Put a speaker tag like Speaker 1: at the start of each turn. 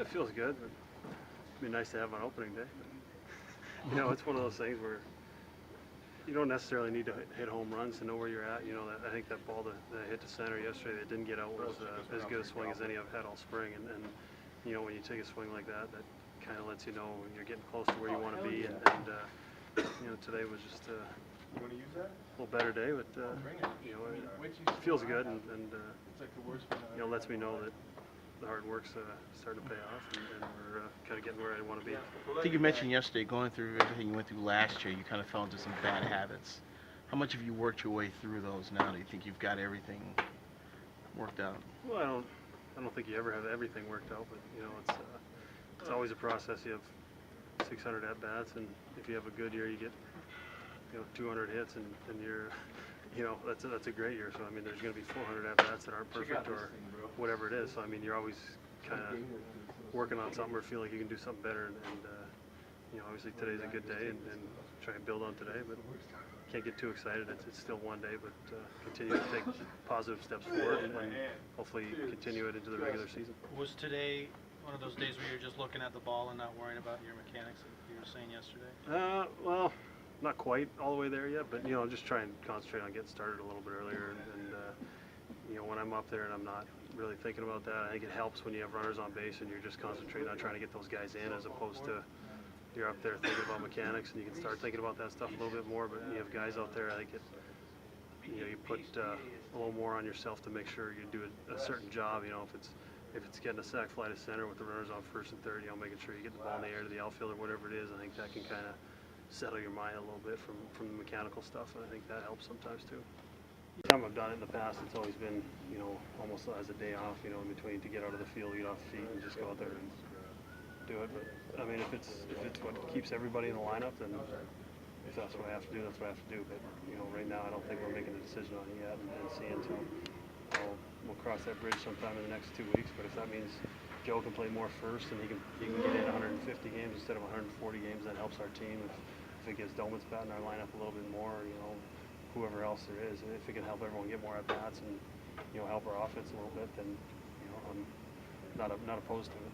Speaker 1: it feels good. It'd be nice to have on opening day. You know, it's one of those things where you don't necessarily need to hit home runs to know where you're at. You know, I think that ball that hit the center yesterday that didn't get out was as good a swing as any I've had all spring. And you know, when you take a swing like that, that kind of lets you know you're getting close to where you want to be. And you know, today was just a little better day, but you know, it feels good and you know, lets me know that the hard work's starting to pay off, and we're kind of getting where I want to be.
Speaker 2: I think you mentioned yesterday, going through everything you went through last year, you kind of fell into some bad habits. How much have you worked your way through those now? Do you think you've got everything worked out?
Speaker 1: Well, I don't think you ever have everything worked out, but you know, it's always a process. You have 600 at bats, and if you have a good year, you get 200 hits, and you're that's a great year. So I mean, there's going to be 400 at bats that aren't perfect or whatever it is. So I mean, you're always kind of working on something or feel like you can do something better. And you know, obviously today's a good day, and try and build on today. But can't get too excited. It's still one day, but continue to take positive steps forward, and hopefully continue it into the regular season.
Speaker 3: Was today one of those days where you're just looking at the ball and not worrying about your mechanics, like you were saying yesterday?
Speaker 1: Well, not quite all the way there yet, but you know, just try and concentrate on getting started a little bit earlier, and you know, when I'm up there and I'm not really thinking about that, I think it helps when you have runners on base and you're just concentrating on trying to get those guys in, as opposed to you're up there thinking about mechanics, and you can start thinking about that stuff a little bit more. But you have guys out there, I think you put a little more on yourself to make sure you do a certain job. You know, if it's getting a sac fly to center with the runners on first and third, you know, making sure you get the ball in the air to the outfield or whatever it is, I think that can kind of settle your mind a little bit from the mechanical stuff, and I think that helps sometimes too. The time I've done it in the past, it's always been, you know, almost as a day off, you know, in between, to get out of the field, get off the feet, and just go out there and do it. But I mean, if it's what keeps everybody in the lineup, then if that's what I have to do, that's what I have to do. But you know, right now, I don't think we're making a decision on it yet, and seeing. So we'll cross that bridge sometime in the next 2 weeks. But if that means Joe can play more first, and he can get in 150 games instead of 140 games, that helps our team. If it gives Doman's bat in our lineup a little bit more, you know, whoever else there is, if it can help everyone get more at bats and, you know, help our offense a little bit, then, you know, I'm not opposed to it.